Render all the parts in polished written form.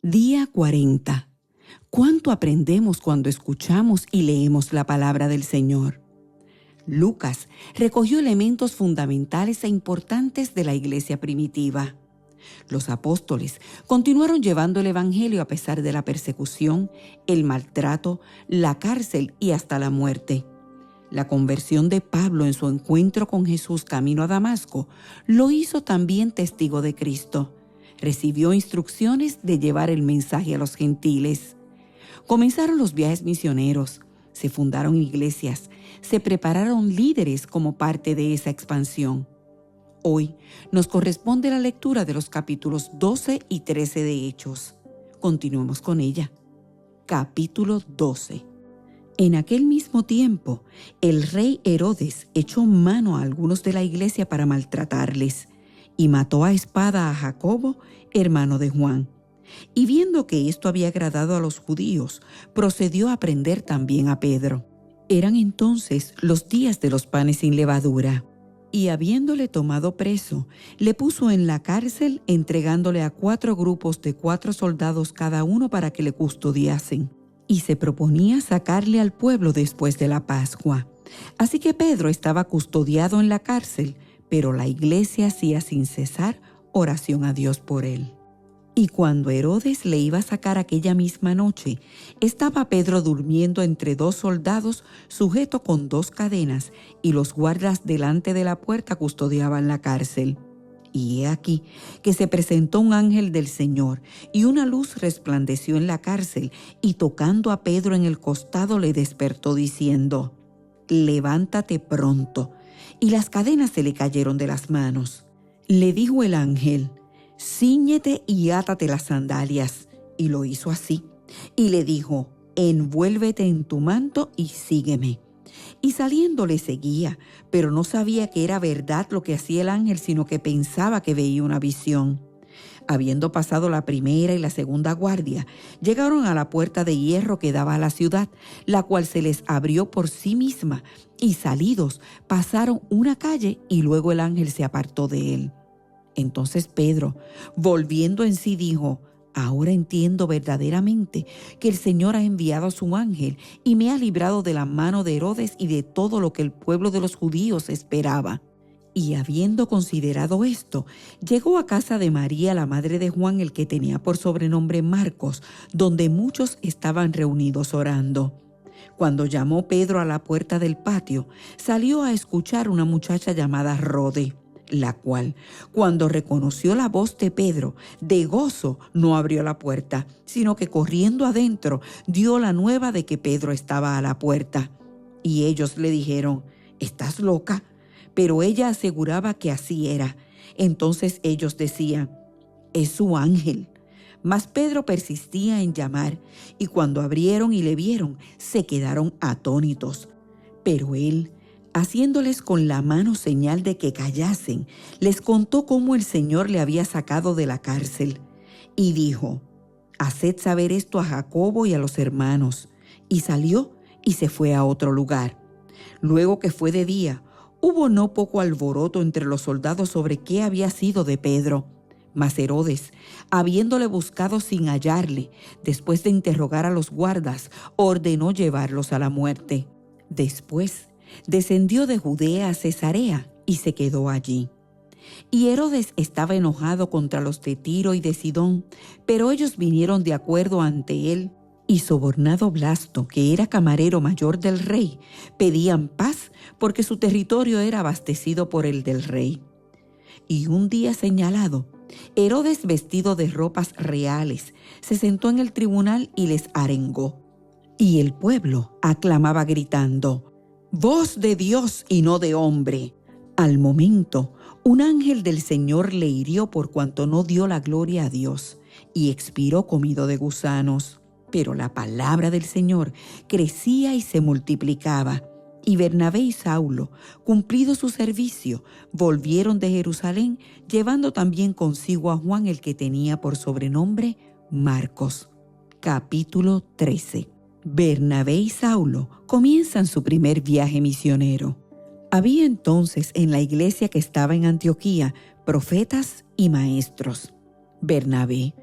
Día 40. ¿Cuánto aprendemos cuando escuchamos y leemos la palabra del Señor? Lucas recogió elementos fundamentales e importantes de la iglesia primitiva. Los apóstoles continuaron llevando el evangelio a pesar de la persecución, el maltrato, la cárcel y hasta la muerte. La conversión de Pablo en su encuentro con Jesús camino a Damasco lo hizo también testigo de Cristo. Recibió instrucciones de llevar el mensaje a los gentiles. Comenzaron los viajes misioneros, se fundaron iglesias, se prepararon líderes como parte de esa expansión. Hoy nos corresponde la lectura de los capítulos 12 y 13 de Hechos. Continuemos con ella. Capítulo 12. En aquel mismo tiempo, el rey Herodes echó mano a algunos de la iglesia para maltratarles y mató a espada a Jacobo, hermano de Juan. Y viendo que esto había agradado a los judíos, procedió a prender también a Pedro. Eran entonces los días de los panes sin levadura. Y habiéndole tomado preso, le puso en la cárcel, entregándole a 4 grupos de 4 soldados cada uno para que le custodiasen. Y se proponía sacarle al pueblo después de la Pascua. Así que Pedro estaba custodiado en la cárcel, pero la iglesia hacía sin cesar oración a Dios por él. Y cuando Herodes le iba a sacar aquella misma noche, estaba Pedro durmiendo entre 2 soldados, sujeto con 2 cadenas, y los guardas delante de la puerta custodiaban la cárcel. Y he aquí que se presentó un ángel del Señor, y una luz resplandeció en la cárcel, y tocando a Pedro en el costado le despertó diciendo: «Levántate pronto». Y las cadenas se le cayeron de las manos. Le dijo el ángel: «Cíñete y átate las sandalias». Y lo hizo así. Y le dijo: «Envuélvete en tu manto y sígueme». Y saliendo le seguía, pero no sabía que era verdad lo que hacía el ángel, sino que pensaba que veía una visión. Habiendo pasado la primera y la segunda guardia, llegaron a la puerta de hierro que daba a la ciudad, la cual se les abrió por sí misma, y salidos pasaron una calle y luego el ángel se apartó de él. Entonces Pedro, volviendo en sí, dijo: «Ahora entiendo verdaderamente que el Señor ha enviado a su ángel y me ha librado de la mano de Herodes y de todo lo que el pueblo de los judíos esperaba». Y habiendo considerado esto, llegó a casa de María, la madre de Juan, el que tenía por sobrenombre Marcos, donde muchos estaban reunidos orando. Cuando llamó Pedro a la puerta del patio, salió a escuchar una muchacha llamada Rode, la cual, cuando reconoció la voz de Pedro, de gozo no abrió la puerta, sino que corriendo adentro dio la nueva de que Pedro estaba a la puerta. Y ellos le dijeron: «¿Estás loca?». Pero ella aseguraba que así era. Entonces ellos decían: «Es su ángel». Mas Pedro persistía en llamar, y cuando abrieron y le vieron, se quedaron atónitos. Pero él, haciéndoles con la mano señal de que callasen, les contó cómo el Señor le había sacado de la cárcel. Y dijo: «Haced saber esto a Jacobo y a los hermanos». Y salió y se fue a otro lugar. Luego que fue de día, hubo no poco alboroto entre los soldados sobre qué había sido de Pedro. Mas Herodes, habiéndole buscado sin hallarle, después de interrogar a los guardas, ordenó llevarlos a la muerte. Después descendió de Judea a Cesarea y se quedó allí. Y Herodes estaba enojado contra los de Tiro y de Sidón, pero ellos vinieron de acuerdo ante él, y sobornado Blasto, que era camarero mayor del rey, pedían paz porque su territorio era abastecido por el del rey. Y un día señalado, Herodes, vestido de ropas reales, se sentó en el tribunal y les arengó. Y el pueblo aclamaba gritando: «Voz de Dios y no de hombre». Al momento, un ángel del Señor le hirió por cuanto no dio la gloria a Dios, y expiró comido de gusanos. Pero la palabra del Señor crecía y se multiplicaba. Y Bernabé y Saulo, cumplido su servicio, volvieron de Jerusalén, llevando también consigo a Juan, el que tenía por sobrenombre Marcos. Capítulo 13. Bernabé y Saulo comienzan su primer viaje misionero. Había entonces en la iglesia que estaba en Antioquía profetas y maestros. Bernabé,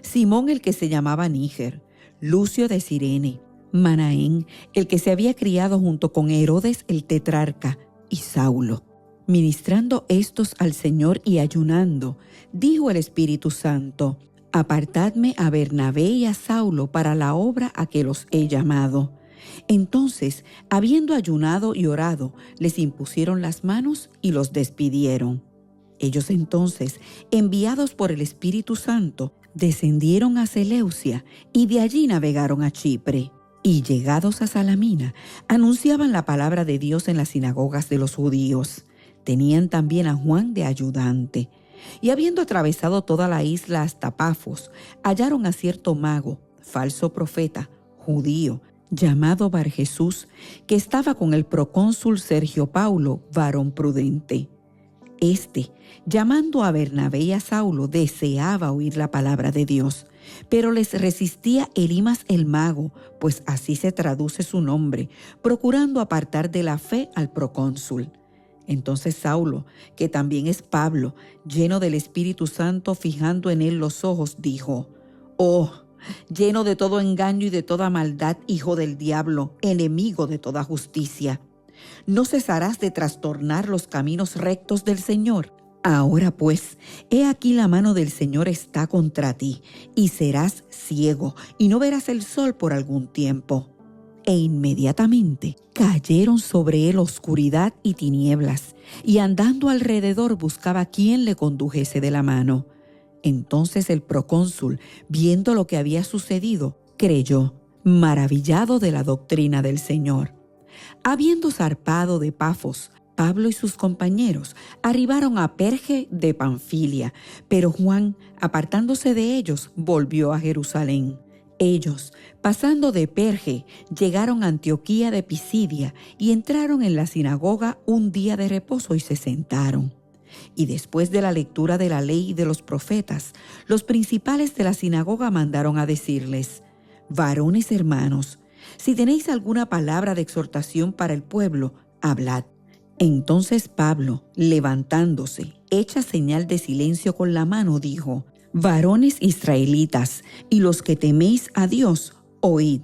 Simón el que se llamaba Níger, Lucio de Cirene, Manaén el que se había criado junto con Herodes el tetrarca, y Saulo. Ministrando estos al Señor y ayunando, dijo el Espíritu Santo: Apartadme a Bernabé y a Saulo para la obra a que los he llamado. Entonces, habiendo ayunado y orado, les impusieron las manos y los despidieron. Ellos entonces, enviados por el Espíritu Santo, descendieron a Seleucia y de allí navegaron a Chipre. Y llegados a Salamina, anunciaban la palabra de Dios en las sinagogas de los judíos. Tenían también a Juan de ayudante. Y habiendo atravesado toda la isla hasta Pafos, hallaron a cierto mago, falso profeta, judío, llamado Barjesús, que estaba con el procónsul Sergio Paulo, varón prudente. Este, llamando a Bernabé y a Saulo, deseaba oír la palabra de Dios, pero les resistía Elimas el mago, pues así se traduce su nombre, procurando apartar de la fe al procónsul. Entonces Saulo, que también es Pablo, lleno del Espíritu Santo, fijando en él los ojos, dijo: «Oh, lleno de todo engaño y de toda maldad, hijo del diablo, enemigo de toda justicia, ¿no cesarás de trastornar los caminos rectos del Señor? Ahora pues, he aquí la mano del Señor está contra ti, y serás ciego, y no verás el sol por algún tiempo». E inmediatamente cayeron sobre él oscuridad y tinieblas, y andando alrededor buscaba quien le condujese de la mano. Entonces el procónsul, viendo lo que había sucedido, creyó, maravillado de la doctrina del Señor. Habiendo zarpado de Pafos, Pablo y sus compañeros arribaron a Perge de Panfilia, pero Juan, apartándose de ellos, volvió a Jerusalén. Ellos, pasando de Perge, llegaron a Antioquía de Pisidia y entraron en la sinagoga un día de reposo y se sentaron. Y después de la lectura de la ley y de los profetas, los principales de la sinagoga mandaron a decirles: «Varones hermanos, si tenéis alguna palabra de exhortación para el pueblo, hablad». Entonces Pablo, levantándose, hecha señal de silencio con la mano, dijo: «Varones israelitas, y los que teméis a Dios, oíd.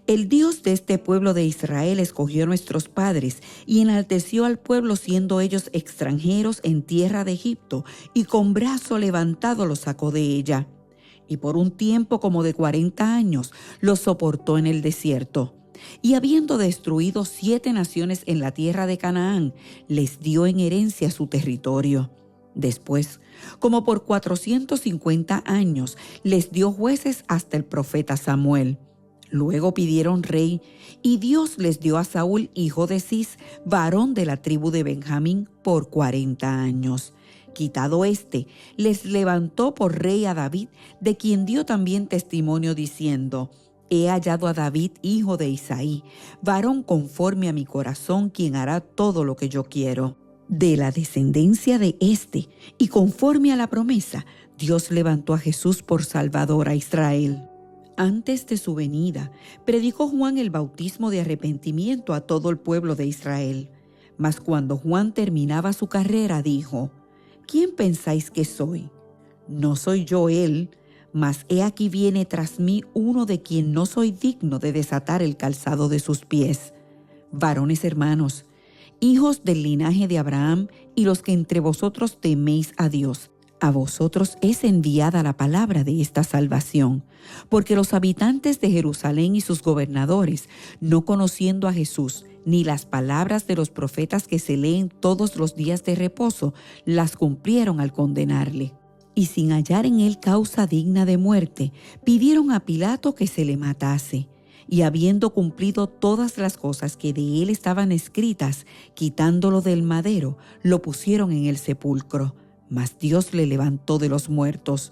El Dios de este pueblo de Israel escogió a nuestros padres y enalteció al pueblo siendo ellos extranjeros en tierra de Egipto, y con brazo levantado los sacó de ella. Y por un tiempo como de 40 años los soportó en el desierto. Y habiendo destruido 7 naciones en la tierra de Canaán, les dio en herencia su territorio. Después, como por 450 años, les dio jueces hasta el profeta Samuel. Luego pidieron rey, y Dios les dio a Saúl, hijo de Cis, varón de la tribu de Benjamín, por 40 años. Quitado éste, les levantó por rey a David, de quien dio también testimonio diciendo: «He hallado a David, hijo de Isaí, varón conforme a mi corazón, quien hará todo lo que yo quiero». De la descendencia de éste, y conforme a la promesa, Dios levantó a Jesús por Salvador a Israel. Antes de su venida, predicó Juan el bautismo de arrepentimiento a todo el pueblo de Israel. Mas cuando Juan terminaba su carrera, dijo: «¿Quién pensáis que soy? No soy yo él, mas he aquí viene tras mí uno de quien no soy digno de desatar el calzado de sus pies». Varones hermanos, hijos del linaje de Abraham y los que entre vosotros teméis a Dios, a vosotros es enviada la palabra de esta salvación, porque los habitantes de Jerusalén y sus gobernadores, no conociendo a Jesús, ni las palabras de los profetas que se leen todos los días de reposo, las cumplieron al condenarle. Y sin hallar en él causa digna de muerte, pidieron a Pilato que se le matase. Y habiendo cumplido todas las cosas que de él estaban escritas, quitándolo del madero, lo pusieron en el sepulcro. Mas Dios le levantó de los muertos.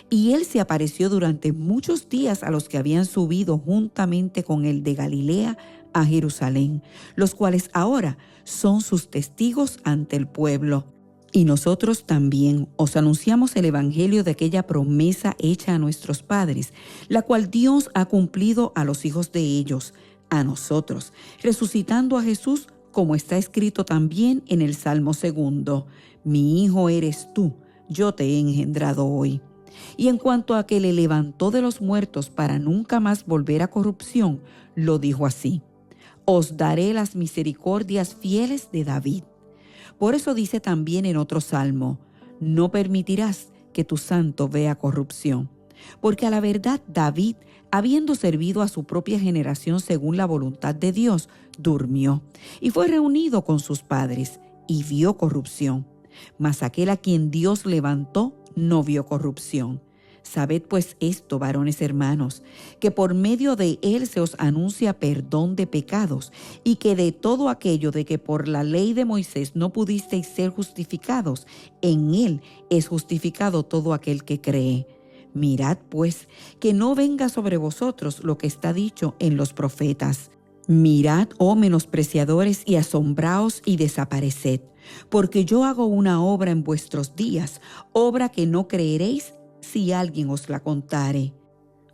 Y él se apareció durante muchos días a los que habían subido juntamente con él de Galilea a Jerusalén, los cuales ahora son sus testigos ante el pueblo. Y nosotros también os anunciamos el evangelio de aquella promesa hecha a nuestros padres, la cual Dios ha cumplido a los hijos de ellos, a nosotros, resucitando a Jesús, como está escrito también en el Salmo 2: «Mi hijo eres tú, yo te he engendrado hoy». Y en cuanto a que le levantó de los muertos para nunca más volver a corrupción, lo dijo así: os daré las misericordias fieles de David. Por eso dice también en otro salmo: no permitirás que tu santo vea corrupción. Porque a la verdad David, habiendo servido a su propia generación según la voluntad de Dios, durmió y fue reunido con sus padres y vio corrupción. Mas aquel a quien Dios levantó no vio corrupción. Sabed pues esto, varones hermanos, que por medio de él se os anuncia perdón de pecados, y que de todo aquello de que por la ley de Moisés no pudisteis ser justificados, en él es justificado todo aquel que cree. Mirad pues, que no venga sobre vosotros lo que está dicho en los profetas. Mirad, oh menospreciadores, y asombraos y desapareced, porque yo hago una obra en vuestros días, obra que no creeréis si alguien os la contare.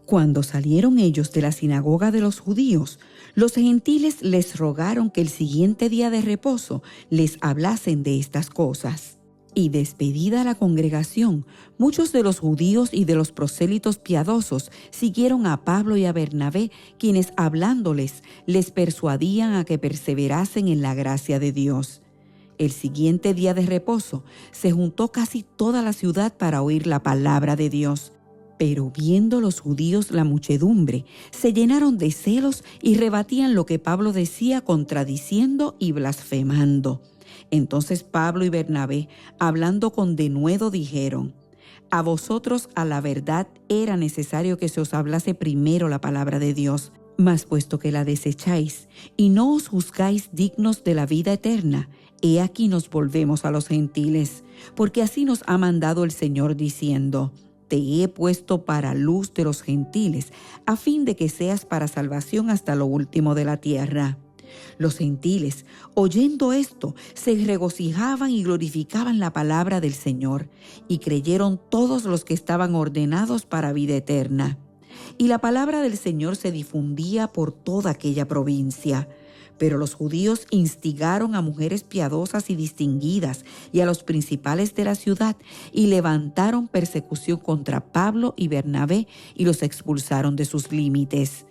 Cuando salieron ellos de la sinagoga de los judíos, los gentiles les rogaron que el siguiente día de reposo les hablasen de estas cosas. Y despedida la congregación, muchos de los judíos y de los prosélitos piadosos siguieron a Pablo y a Bernabé, quienes hablándoles les persuadían a que perseverasen en la gracia de Dios. El siguiente día de reposo se juntó casi toda la ciudad para oír la palabra de Dios. Pero viendo los judíos la muchedumbre, se llenaron de celos y rebatían lo que Pablo decía, contradiciendo y blasfemando. Entonces Pablo y Bernabé, hablando con denuedo, dijeron: a vosotros a la verdad era necesario que se os hablase primero la palabra de Dios, mas puesto que la desecháis y no os juzgáis dignos de la vida eterna, he aquí nos volvemos a los gentiles, porque así nos ha mandado el Señor diciendo: te he puesto para luz de los gentiles, a fin de que seas para salvación hasta lo último de la tierra. Los gentiles, oyendo esto, se regocijaban y glorificaban la palabra del Señor, y creyeron todos los que estaban ordenados para vida eterna. Y la palabra del Señor se difundía por toda aquella provincia. Pero los judíos instigaron a mujeres piadosas y distinguidas y a los principales de la ciudad, y levantaron persecución contra Pablo y Bernabé y los expulsaron de sus límites.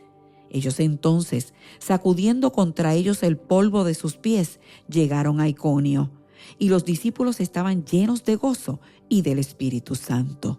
Ellos entonces, sacudiendo contra ellos el polvo de sus pies, llegaron a Iconio, y los discípulos estaban llenos de gozo y del Espíritu Santo.